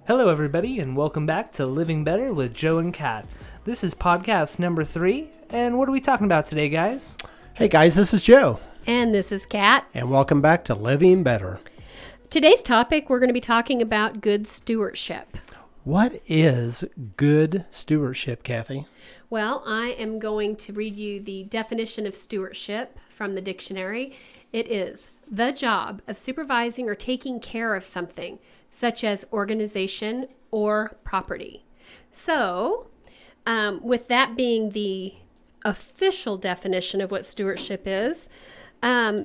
Hello, everybody, and welcome back to Living Better with Joe and Kat. This is podcast number 3, and what are we talking about today, guys? Hey guys, this is Joe. And this is Kat. And welcome back to Living Better. Today's topic, we're going to be talking about good stewardship. What is good stewardship, Kathy? Well, I am going to read you the definition of stewardship from the dictionary. It is the job of supervising or taking care of something, such as organization or property. So, with that being the official definition of what stewardship is, I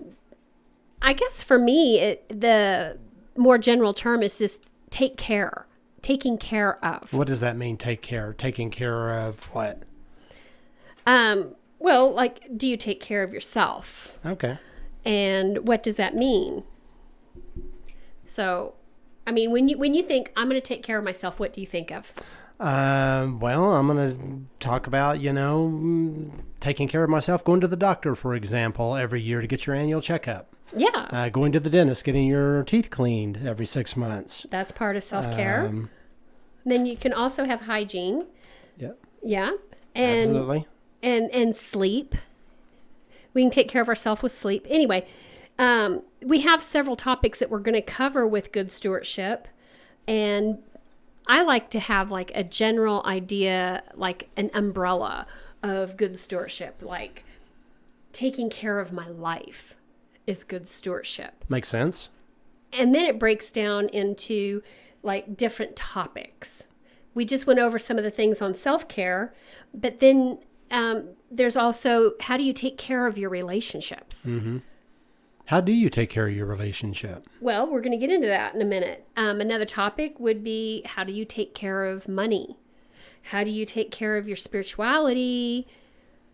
guess for me, the more general term is just taking care of. What does that mean, take care? Taking care of what? Well, like, do you take care of yourself? Okay. And what does that mean? So, I mean, when you think, I'm going to take care of myself, what do you think of? Well, I'm going to talk about, taking care of myself, going to the doctor, for example, every year to get your annual checkup. Yeah. Going to the dentist, getting your teeth cleaned every 6 months. That's part of self-care. Then you can also have hygiene. Yeah. Yeah. And, absolutely. And sleep. We can take care of ourselves with sleep. Anyway, we have several topics that we're going to cover with good stewardship. And I like to have like a general idea, like an umbrella of good stewardship, like taking care of my life is good stewardship. Makes sense. And then it breaks down into like different topics. We just went over some of the things on self-care, but then there's also how do you take care of your relationships? Mm-hmm. How do you take care of your relationship? Well, we're going to get into that in a minute. Another topic would be how do you take care of money? How do you take care of your spirituality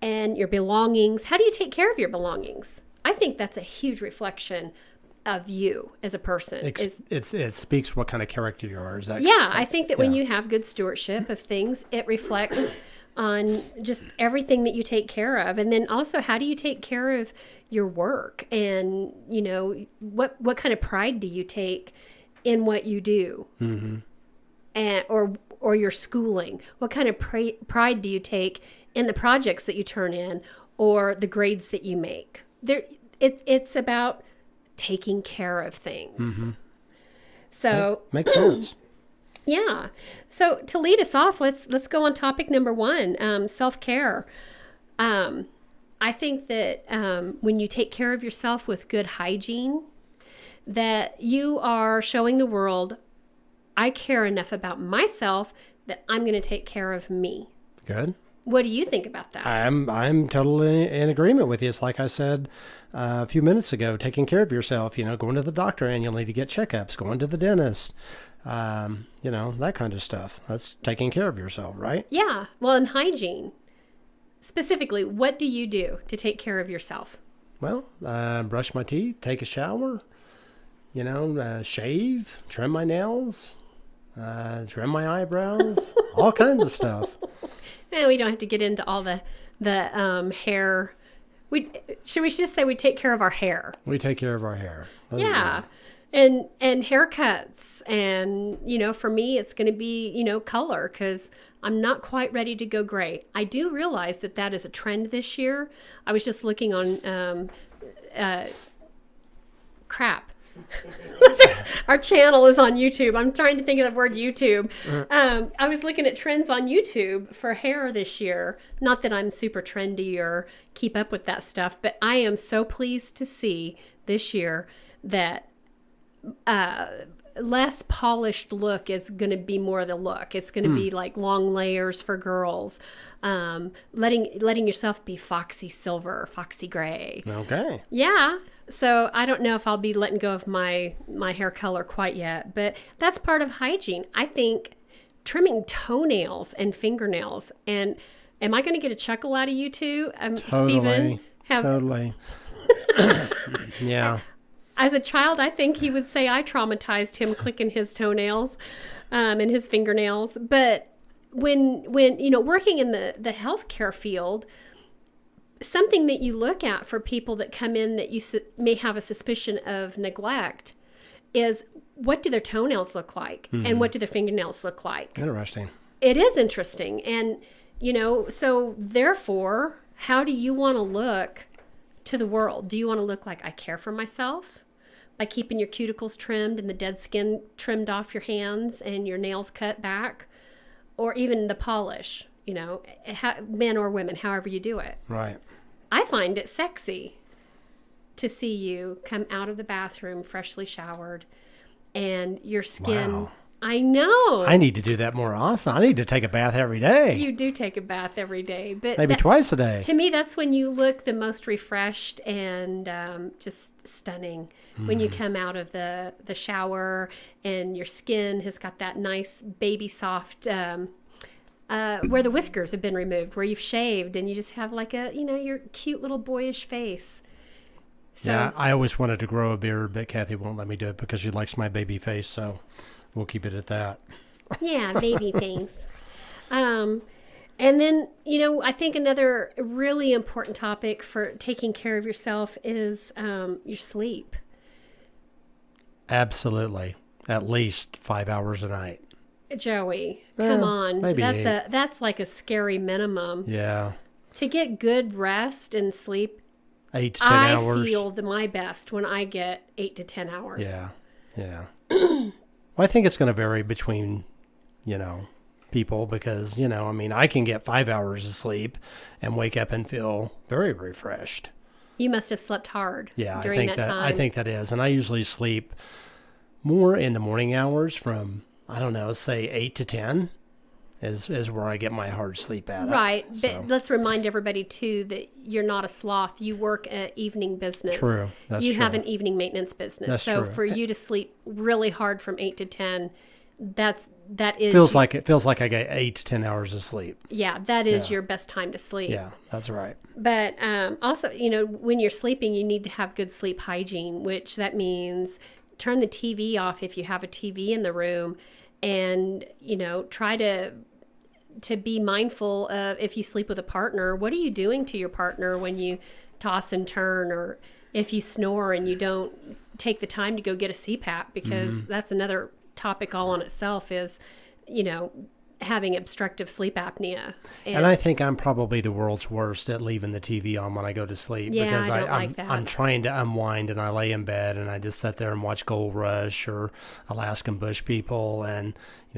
and your belongings? How do you take care of your belongings? I think that's a huge reflection of you as a person. It speaks what kind of character you are. Is that I think that when you have good stewardship of things, it reflects on just everything that you take care of. And then also, how do you take care of your work? And, what kind of pride do you take in what you do? Mm-hmm. And, or your schooling? What kind of pride do you take in the projects that you turn in or the grades that you make? It's about taking care of things. Mm-hmm. So makes sense. Yeah. So to lead us off, let's go on topic number 1, self-care. I think that when you take care of yourself with good hygiene, that you are showing the world, I care enough about myself that I'm going to take care of me. Good. What do you think about that? I'm totally in agreement with you. It's like I said a few minutes ago, taking care of yourself, going to the doctor annually to get checkups, going to the dentist, that kind of stuff. That's taking care of yourself, right? Yeah. Well, in hygiene, specifically, what do you do to take care of yourself? Well, brush my teeth, take a shower, shave, trim my nails, trim my eyebrows, all kinds of stuff. And we don't have to get into all the hair. Should we just say we take care of our hair? We take care of our hair. Yeah. And haircuts. And, for me, it's going to be, color because I'm not quite ready to go gray. I do realize that is a trend this year. I was just looking on Our channel is on YouTube. I'm trying to think of the word YouTube. I was looking at trends on YouTube for hair this year. Not that I'm super trendy or keep up with that stuff, but I am so pleased to see this year that less polished look is going to be more the look. It's going to be like long layers for girls, letting yourself be foxy silver, foxy gray. Okay. Yeah. So I don't know if I'll be letting go of my hair color quite yet, but that's part of hygiene. I think trimming toenails and fingernails. And am I going to get a chuckle out of you two, Totally. Stephen? Totally. Yeah. As a child, I think he would say I traumatized him clicking his toenails and his fingernails. But when working in the healthcare field, something that you look at for people that come in that you may have a suspicion of neglect is what do their toenails look like? And what do their fingernails look like? Interesting. It is interesting. And, so therefore, how do you want to look to the world? Do you want to look like I care for myself by keeping your cuticles trimmed and the dead skin trimmed off your hands and your nails cut back, or even the polish, men or women, however you do it? Right. I find it sexy to see you come out of the bathroom freshly showered and your skin. Wow. I know. I need to do that more often. I need to take a bath every day. You do take a bath every day, but Maybe twice a day. To me, that's when you look the most refreshed and just stunning. When you come out of the shower and your skin has got that nice baby soft, where the whiskers have been removed, where you've shaved, and you just have like your cute little boyish face. So, yeah, I always wanted to grow a beard, but Kathy won't let me do it because she likes my baby face, so we'll keep it at that. Yeah, baby face. And then, I think another really important topic for taking care of yourself is your sleep. Absolutely. At least 5 hours a night. Joey, come on. Maybe that's like a scary minimum. Yeah. To get good rest and sleep, 8 to 10 hours. I feel my best when I get 8 to 10 hours. Yeah. Well, I think it's going to vary between, people because, I can get 5 hours of sleep and wake up and feel very refreshed. You must have slept hard during that time. I think that is. And I usually sleep more in the morning hours from, say 8 to 10 is where I get my hard sleep at. Right. But let's remind everybody, too, that you're not a sloth. You work an evening business. True. That's you true. have an evening maintenance business. That's so true. for you to sleep really hard from 8 to 10, that is feels like I get 8 to 10 hours of sleep. Yeah, that is your best time to sleep. Yeah, that's right. But also, when you're sleeping, you need to have good sleep hygiene, which that means turn the TV off if you have a TV in the room, and try to be mindful of, if you sleep with a partner, what are you doing to your partner when you toss and turn, or if you snore and you don't take the time to go get a CPAP, because that's another topic all on itself, is having obstructive sleep apnea. And I think I'm probably the world's worst at leaving the TV on when I go to sleep, because I don't like that. I'm trying to unwind, and I lay in bed and I just sit there and watch Gold Rush or Alaskan Bush People, and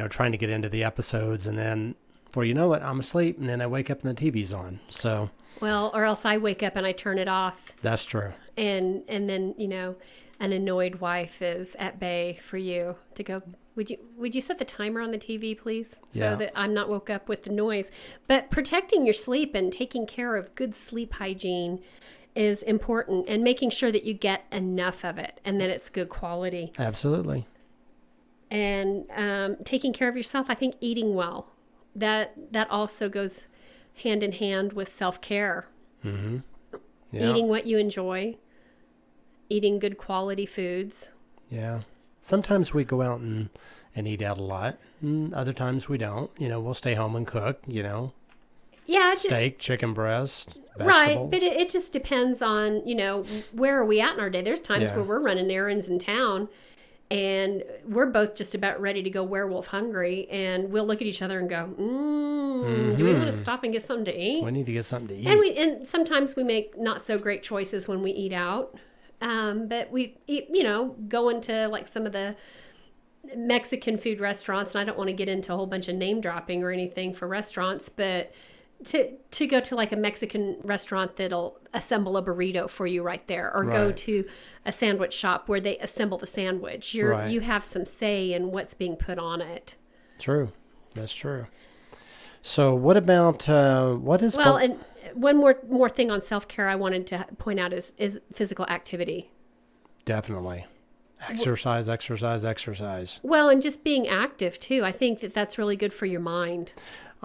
trying to get into the episodes, and then before you know it, I'm asleep, and then I wake up and the TV's on. So or else I wake up and I turn it off. That's true. And then an annoyed wife is at bay for you to go, would you set the timer on the TV, please? So that I'm not woke up with the noise. But protecting your sleep and taking care of good sleep hygiene is important, and making sure that you get enough of it and that it's good quality. Absolutely. And taking care of yourself, I think eating well, that also goes hand in hand with self-care. Mm-hmm. Yeah. Eating what you enjoy, eating good quality foods. Yeah. Sometimes we go out and eat out a lot. Other times we don't. We'll stay home and cook, Yeah. Steak, chicken breast, vegetables. Right. But it just depends on, where are we at in our day. There's times where we're running errands in town and we're both just about ready to go werewolf hungry, and we'll look at each other and go, do we want to stop and get something to eat? We need to get something to eat. And sometimes we make not so great choices when we eat out. But we eat, go into like some of the Mexican food restaurants, and I don't want to get into a whole bunch of name dropping or anything for restaurants, but to go to like a Mexican restaurant that'll assemble a burrito for you right there, or go to a sandwich shop where they assemble the sandwich. You have some say in what's being put on it. True. That's true. So what about, what is... Well, and one more thing on self-care I wanted to point out is physical activity. Definitely. Exercise. Well, and just being active too. I think that's really good for your mind.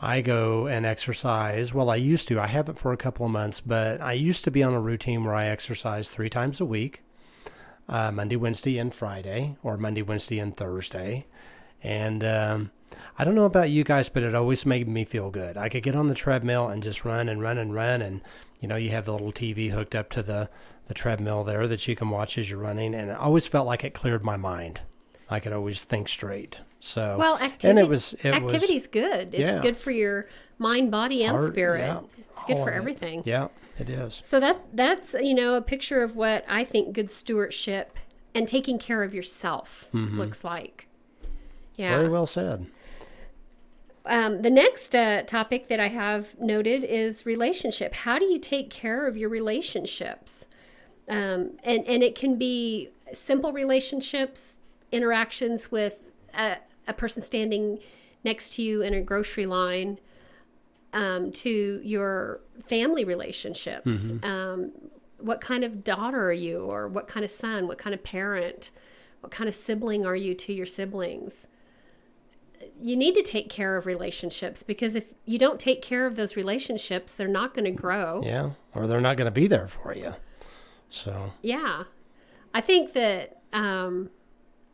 I go and exercise. Well, I used to. I haven't for a couple of months, but I used to be on a routine where I exercise 3 times a week, Monday, Wednesday, and Friday, or Monday, Wednesday, and Thursday. And I don't know about you guys, but it always made me feel good. I could get on the treadmill and just run and run and run. And, you have the little TV hooked up to the treadmill there that you can watch as you're running. And it always felt like it cleared my mind. I could always think straight. So, Well, and it was activity's good. It's good for your mind, body, and heart, spirit. yeah, It's good all for of it. everything. Yeah, it is. So that's a picture of what I think good stewardship and taking care of yourself looks like. Yeah. Very well said. The next topic that I have noted is relationship. How do you take care of your relationships? And it can be simple relationships, interactions with a person standing next to you in a grocery line, to your family relationships. What kind of daughter are you, or what kind of son, what kind of parent, what kind of sibling are you to your siblings? You need to take care of relationships, because if you don't take care of those relationships, they're not going to grow. Yeah, or they're not going to be there for you. So yeah, I think that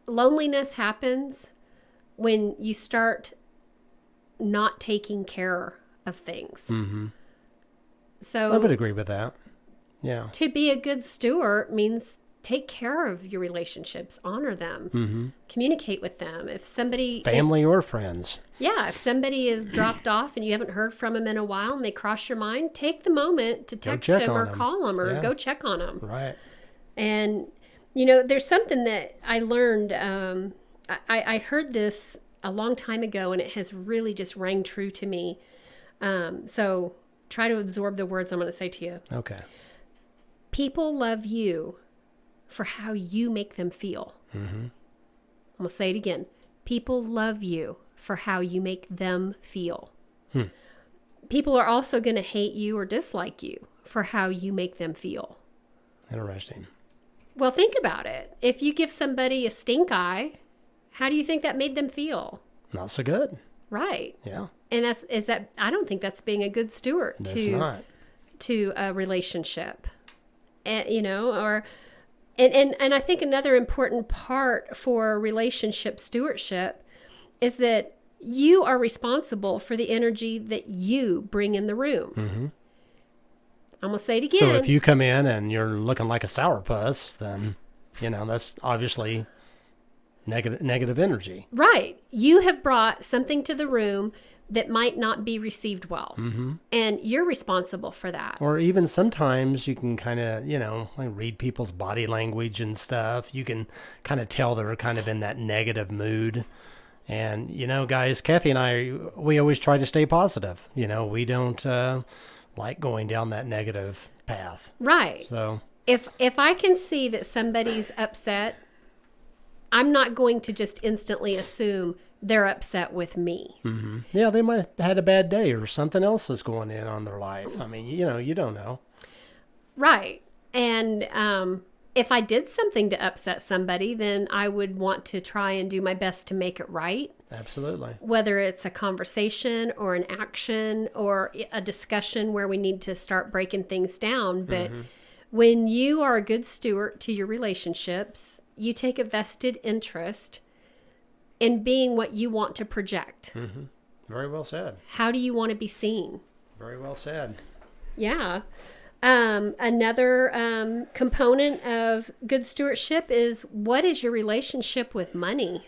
loneliness happens when you start not taking care of things. So I would agree with that. Yeah. to be a good steward means take care of your relationships, honor them, communicate with them. If somebody Family or friends. if somebody is dropped off and you haven't heard from them in a while and they cross your mind, take the moment to text check them or on 'em. call them or Yeah. go check on them. Right. And, there's something that I learned. I heard this a long time ago, and it has really just rang true to me. So try to absorb the words I'm going to say to you. Okay. People love you for how you make them feel. I'm going to say it again. People love you for how you make them feel. People are also going to hate you or dislike you for how you make them feel. Interesting. Well, think about it. If you give somebody a stink eye, how do you think that made them feel? Not so good. Right. Yeah. And I don't think that's being a good steward That's not. to a relationship. And, and I think another important part for relationship stewardship is that you are responsible for the energy that you bring in the room. I'm going to say it again. So if you come in and you're looking like a sourpuss, then, that's obviously negative energy. Right. You have brought something to the room that might not be received well. And you're responsible for that. Or even sometimes you can kind of, like read people's body language and stuff. You can kind of tell they're kind of in that negative mood. And, guys, Kathy and we always try to stay positive. We don't like going down that negative path. Right. So If I can see that somebody's upset, I'm not going to just instantly assume they're upset with me. yeah, they might have had a bad day or something else is going on their life. I mean, you don't know. Right. And if I did something to upset somebody, then I would want to try and do my best to make it right. Absolutely. Whether it's a conversation or an action or a discussion where we need to start breaking things down. But when you are a good steward to your relationships, you take a vested interest in being what you want to project. Very well said. How do you want to be seen? Very well said. Yeah. Another component of good stewardship is, what is your relationship with money?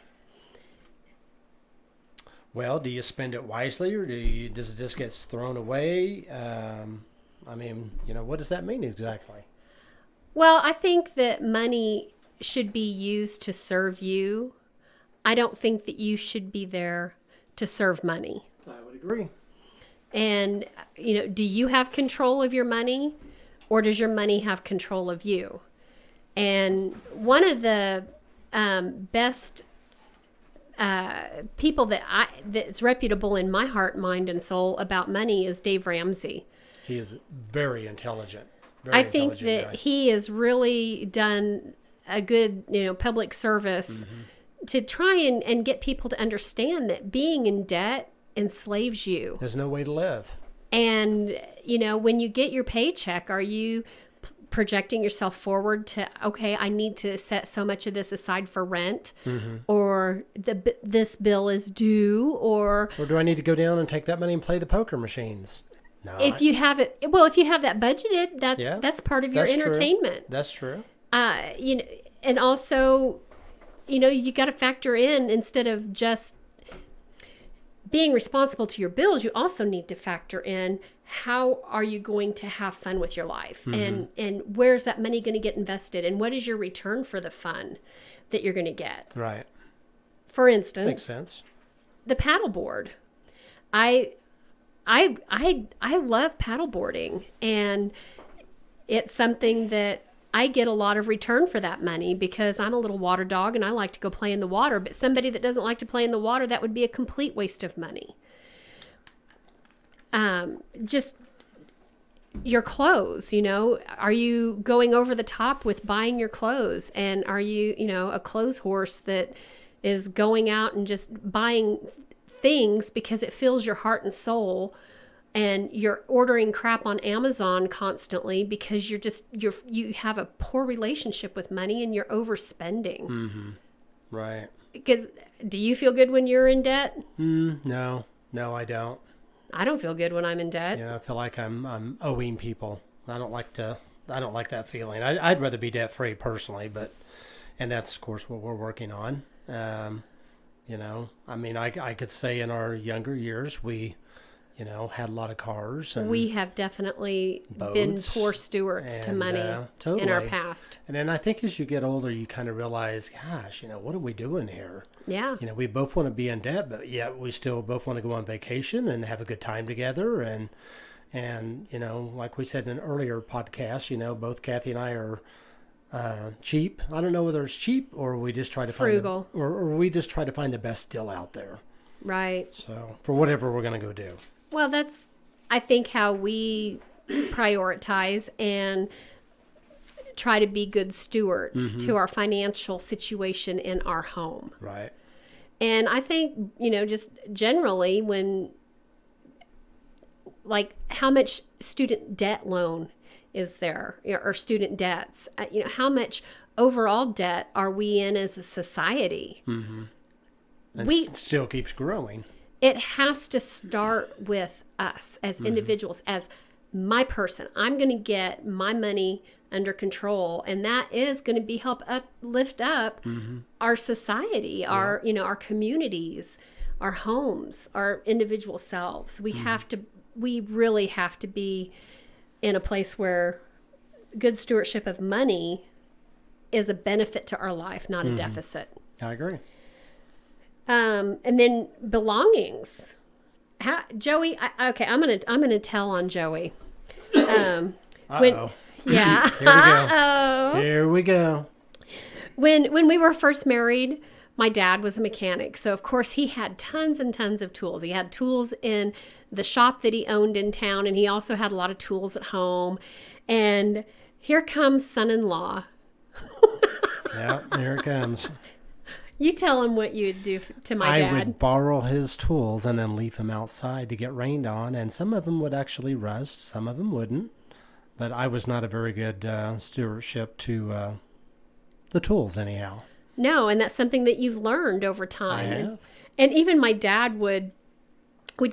Well, do you spend it wisely, or does it just get thrown away? I mean, what does that mean exactly? Well, I think that money should be used to serve you. I don't think that you should be there to serve money. I would agree. And, do you have control of your money, or does your money have control of you? And one of the best people that's reputable in my heart, mind, and soul about money is Dave Ramsey. He is very intelligent. I think that he has really done a good, public service to try and get people to understand that being in debt enslaves you. There's no way to live. And, when you get your paycheck, are you projecting yourself forward to, okay, I need to set so much of this aside for rent, or this bill is due, or do I need to go down and take that money and play the poker machines? No. If you have it, if you have that budgeted, that's part of your That's true. entertainment. That's true. And also, you got to factor in, instead of just being responsible to your bills, you also need to factor in, how are you going to have fun with your life? And where's that money going to get invested? And what is your return for the fun that you're going to get? Right. For instance, Makes sense. the paddleboard. I love paddleboarding, and it's something that I get a lot of return for that money, because I'm a little water dog and I like to go play in the water. But somebody that doesn't like to play in the water, that would be a complete waste of money. Just your clothes, are you going over the top with buying your clothes? And are you, a clothes horse that is going out and just buying things because it fills your heart and soul, and you're ordering crap on Amazon constantly because you have a poor relationship with money and you're overspending? Right. Because do you feel good when you're in debt? No, I don't. I don't feel good when I'm in debt. I feel like I'm owing people. I don't like that feeling. I'd rather be debt free personally, and that's of course what we're working on. I could say in our younger years we, had a lot of cars. And we have definitely been poor stewards to money totally. in our past. And then I think as you get older, you kind of realize, gosh, what are we doing here? Yeah. We both want to be in debt, but yet we still both want to go on vacation and have a good time together. And like we said in an earlier podcast, both Kathy and I are cheap. I don't know whether it's cheap or we just try to frugal, or we just try to find the best deal out there. Right. So for whatever we're going to go do. Well, that's, I think, how we prioritize and try to be good stewards to our financial situation in our home. Right. And I think, just generally how much student debt loan is there, or student debts? How much overall debt are we in as a society? And it still keeps growing. It has to start with us as individuals, as my person. I'm going to get my money under control, and that is going to be lift up our society, our communities, our homes, our individual selves. We really have to be in a place where good stewardship of money is a benefit to our life, not a deficit. I agree. And then belongings. Joey, I'm gonna tell on Joey. Uh-oh. Yeah. Here we go. When we were first married, my dad was a mechanic, so of course he had tons and tons of tools. He had tools in the shop that he owned in town, and he also had a lot of tools at home. And here comes son-in-law. Yeah, here it comes. You tell him what you'd do to my dad. I would borrow his tools and then leave him outside to get rained on, and some of them would actually rust, some of them wouldn't. But I was not a very good stewardship to the tools anyhow. No, and that's something that you've learned over time. I have. And even my dad would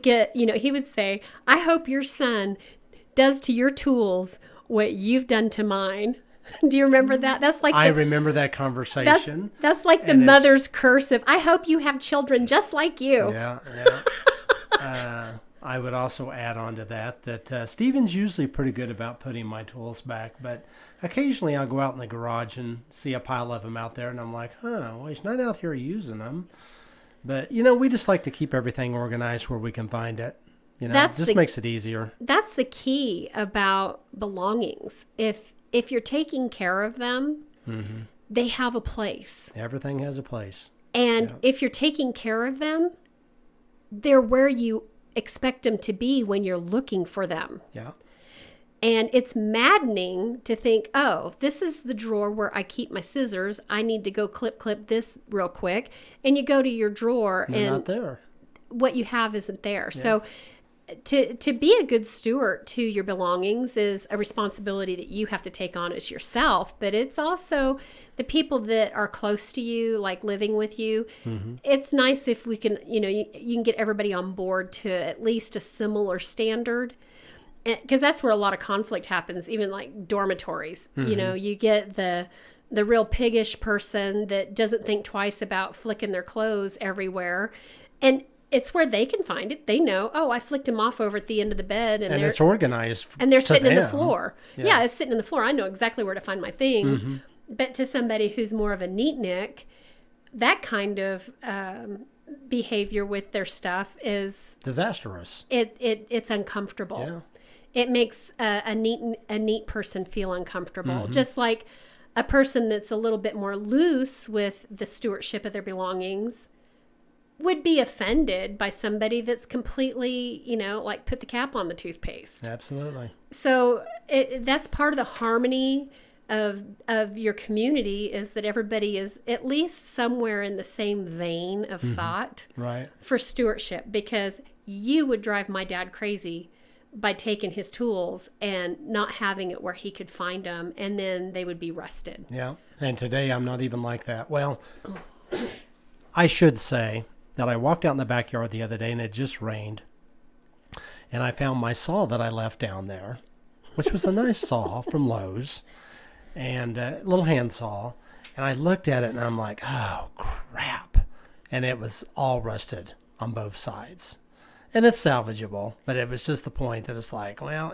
get, he would say, I hope your son does to your tools what you've done to mine. Do you remember that? That's like I remember that conversation. That's like the mother's curse of, I hope you have children just like you. Yeah. I would also add on to that Stephen's usually pretty good about putting my tools back, but occasionally I'll go out in the garage and see a pile of them out there, and I'm like, well, he's not out here using them. But, we just like to keep everything organized where we can find it. It just makes it easier. That's the key about belongings. If you're taking care of them, they have a place. Everything has a place. And if you're taking care of them, they're where you expect them to be when you're looking for them. Yeah. And it's maddening to think, oh, this is the drawer where I keep my scissors. I need to go clip this real quick. And you go to your drawer They're not there. What you have isn't there. Yeah. So to be a good steward to your belongings is a responsibility that you have to take on as yourself, but it's also the people that are close to you, like living with you. It's nice if we can, you can get everybody on board to at least a similar standard, because that's where a lot of conflict happens, even like dormitories. You get the the real piggish person that doesn't think twice about flicking their clothes everywhere. And it's where they can find it. They know, oh, I flicked him off over at the end of the bed. And it's organized. And they're to sitting in the them. floor. Yeah, it's sitting in the floor. I know exactly where to find my things. Mm-hmm. But to somebody who's more of a neatnik, that kind of behavior with their stuff is disastrous. It's uncomfortable. Yeah. It makes a neat person feel uncomfortable. Just like a person that's a little bit more loose with the stewardship of their belongings would be offended by somebody that's completely, like put the cap on the toothpaste. Absolutely. So that's part of the harmony of your community, is that everybody is at least somewhere in the same vein of thought for stewardship, because you would drive my dad crazy by taking his tools and not having it where he could find them, and then they would be rusted. Yeah. And today I'm not even like that. Well, I should say that I walked out in the backyard the other day and it just rained. And I found my saw that I left down there, which was a nice saw from Lowe's, and a little hand saw. And I looked at it and I'm like, oh, crap. And it was all rusted on both sides. And it's salvageable, but it was just the point that it's like, well,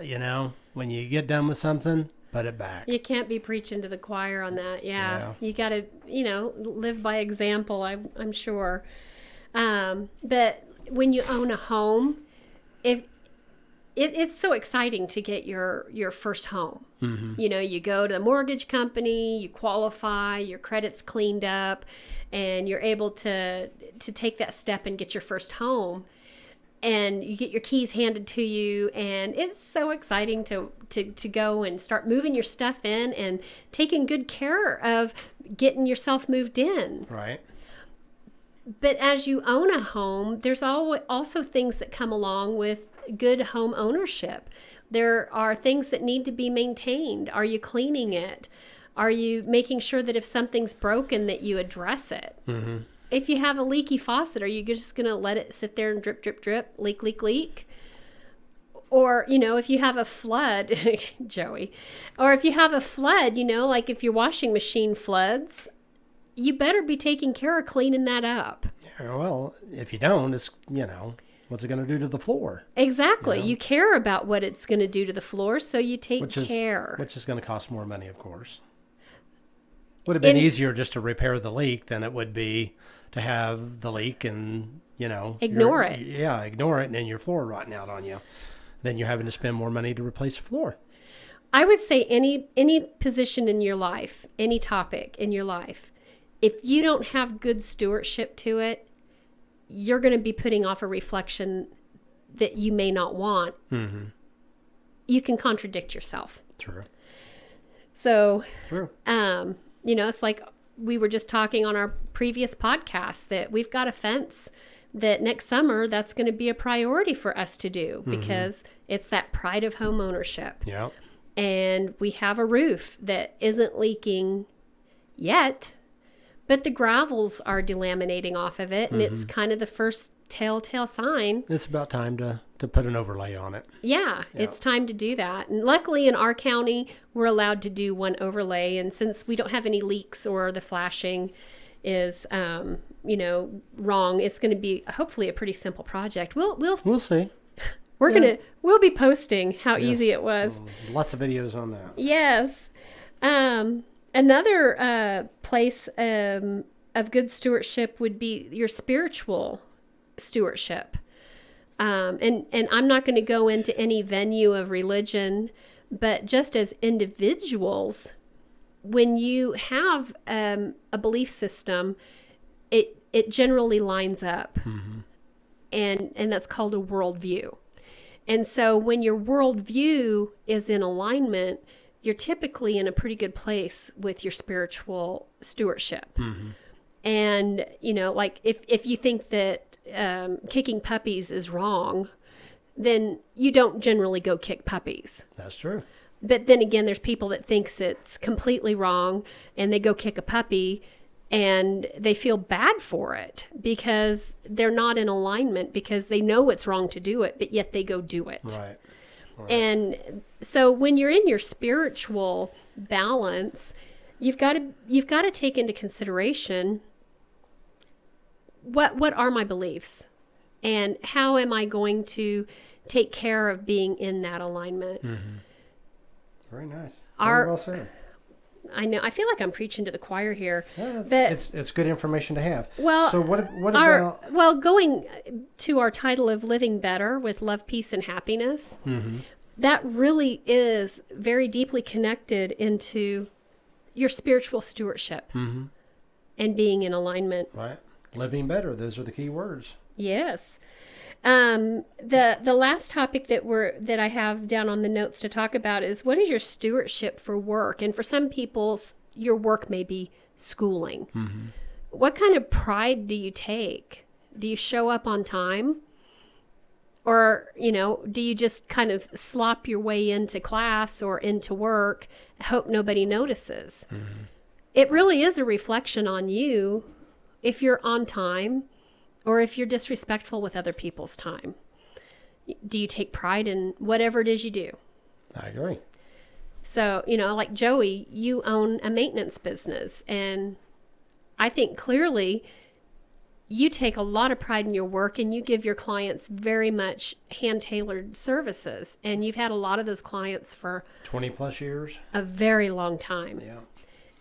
when you get done with something, put it back. You can't be preaching to the choir on that. Yeah. You got to, live by example, I'm sure. But when you own a home, it's so exciting to get your first home. You go to the mortgage company, you qualify, your credit's cleaned up, and you're able to take that step and get your first home. And you get your keys handed to you, and it's so exciting to go and start moving your stuff in and taking good care of getting yourself moved in. Right. But as you own a home, there's also things that come along with good home ownership. There are things that need to be maintained. Are you cleaning it? Are you making sure that if something's broken that you address it? If you have a leaky faucet, are you just going to let it sit there and drip, drip, drip, leak, leak, leak? Or, if you have a flood, Joey, or if you have a flood, like if your washing machine floods, you better be taking care of cleaning that up. Yeah, well, if you don't, it's, what's it going to do to the floor? Exactly. You care about what it's going to do to the floor, so you take care. Which is going to cost more money, of course. Would have been easier just to repair the leak than it would be to have the leak and, ignore it. Yeah, ignore it, and then your floor rotting out on you. Then you're having to spend more money to replace the floor. I would say any position in your life, any topic in your life, if you don't have good stewardship to it, you're going to be putting off a reflection that you may not want. You can contradict yourself. True. So, True. It's like we were just talking on our previous podcast that we've got a fence that next summer that's going to be a priority for us to do because it's that pride of home ownership. Yeah. And we have a roof that isn't leaking yet, but the gravels are delaminating off of it, and it's kind of the first telltale sign. It's about time to put an overlay on it. Yeah, it's time to do that. And luckily in our county, we're allowed to do one overlay. And since we don't have any leaks or the flashing is, wrong, it's going to be hopefully a pretty simple project. We'll see. We'll be posting how easy it was. Lots of videos on that. Yes. Another place of good stewardship would be your spiritual stewardship. And I'm not going to go into any venue of religion, but just as individuals, when you have a belief system, it generally lines up. And that's called a worldview. And so when your worldview is in alignment, you're typically in a pretty good place with your spiritual stewardship. And, like if you think that kicking puppies is wrong, then you don't generally go kick puppies. That's true. But then again, there's people that thinks it's completely wrong and they go kick a puppy and they feel bad for it because they're not in alignment, because they know it's wrong to do it, but yet they go do it. Right. And so when you're in your spiritual balance, you've got to take into consideration what are my beliefs and how am I going to take care of being in that alignment. Very nice. Very well said. I know. I feel like I'm preaching to the choir here. Yeah, but it's good information to have. Well, so what about... Well, going to our title of Living Better with Love, Peace, and Happiness, that really is very deeply connected into your spiritual stewardship and being in alignment. Right. Living better. Those are the key words. Yes. The last topic that I have down on the notes to talk about is, what is your stewardship for work? And for some people, your work may be schooling. What kind of pride do you take? Do you show up on time? Or, do you just kind of slop your way into class or into work, hope nobody notices? It really is a reflection on you if you're on time or if you're disrespectful with other people's time. Do you take pride in whatever it is you do? I agree. So, like Joey, you own a maintenance business, and I think clearly you take a lot of pride in your work and you give your clients very much hand-tailored services. And you've had a lot of those clients for 20 plus years, a very long time. Yeah.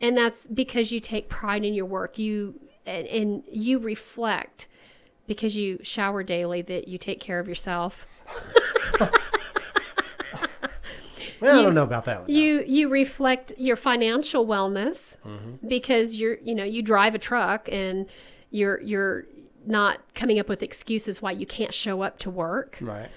And that's because you take pride in your work. And you reflect, because you shower daily, that you take care of yourself. Well, I don't know about that one. You reflect your financial wellness because you drive a truck and you're not coming up with excuses why you can't show up to work. Right.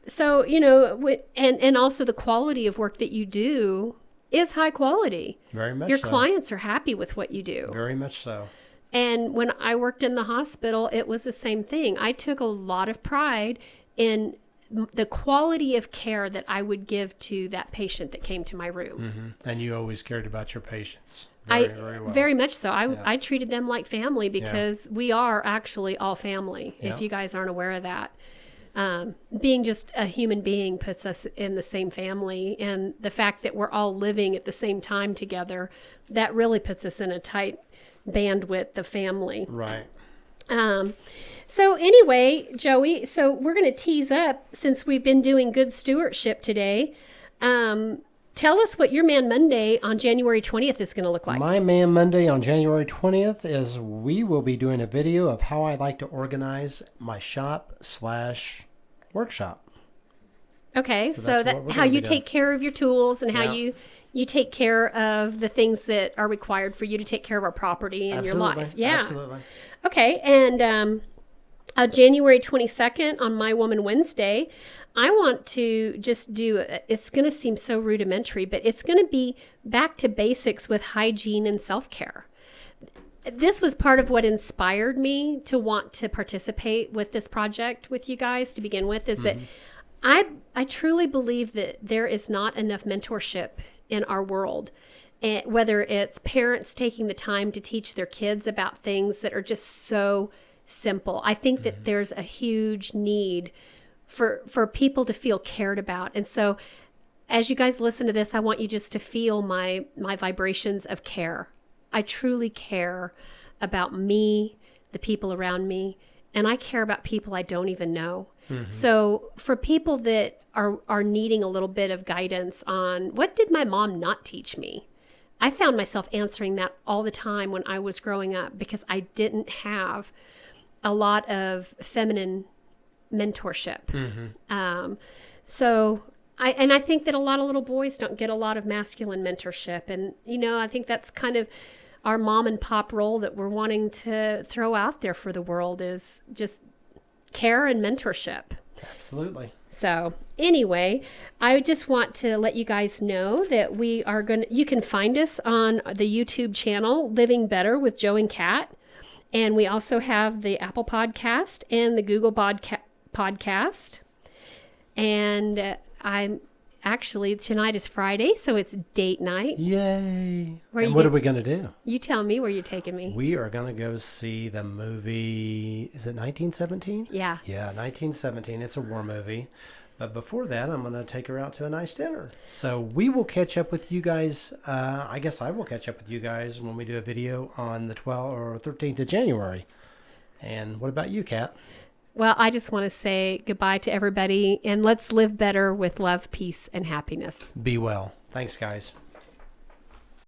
So, and also the quality of work that you do is high quality. Very much Your so. clients are happy with what you do. Very much so. And when I worked in the hospital, it was the same thing. I took a lot of pride in the quality of care that I would give to that patient that came to my room. And you always cared about your patients. Very well. Very much so. I treated them like family because we are actually all family, Yeah. if you guys aren't aware of that. Being just a human being puts us in the same family. And the fact that we're all living at the same time together, that really puts us in a tight bandwidth of family. Right. So anyway, Joey, so we're going to tease up, since we've been doing good stewardship today. Tell us what your Man Monday on January 20th is going to look like. My Man Monday on January 20th is we will be doing a video of how I like to organize my shop/workshop. Okay, So so that's that what we're how gonna be you doing. take care of your tools and how Yeah. you take care of the things that are required for you to take care of our property and your life. Yeah. Absolutely. Okay, and January 22nd on My Woman Wednesday, I want to just do, it's going to seem so rudimentary, but it's going to be back to basics with hygiene and self-care. This was part of what inspired me to want to participate with this project with you guys to begin with, is that I truly believe that there is not enough mentorship in our world. And whether it's parents taking the time to teach their kids about things that are just so simple. I think that there's a huge need for people to feel cared about. And so as you guys listen to this, I want you just to feel my vibrations of care. I truly care about me, the people around me, and I care about people I don't even know. So for people that are needing a little bit of guidance on, what did my mom not teach me? I found myself answering that all the time when I was growing up, because I didn't have a lot of feminine mentorship. So I think that a lot of little boys don't get a lot of masculine mentorship. And, I think that's kind of our mom and pop role that we're wanting to throw out there for the world, is just care and mentorship. Absolutely. So anyway, I just want to let you guys know that you can find us on the YouTube channel, Living Better with Joe and Kat. And we also have the Apple Podcast and the Google Podcast. And tonight is Friday, so it's date night. Yay. Where And you what get- are we going to do? You tell me where you're taking me. We are going to go see the movie, is it 1917? Yeah. Yeah, 1917. It's a war movie. But before that, I'm going to take her out to a nice dinner. So we will catch up with you guys. I guess I will catch up with you guys when we do a video on the 12th or 13th of January. And what about you, Kat? Well, I just want to say goodbye to everybody, and let's live better with love, peace, and happiness. Be well. Thanks, guys.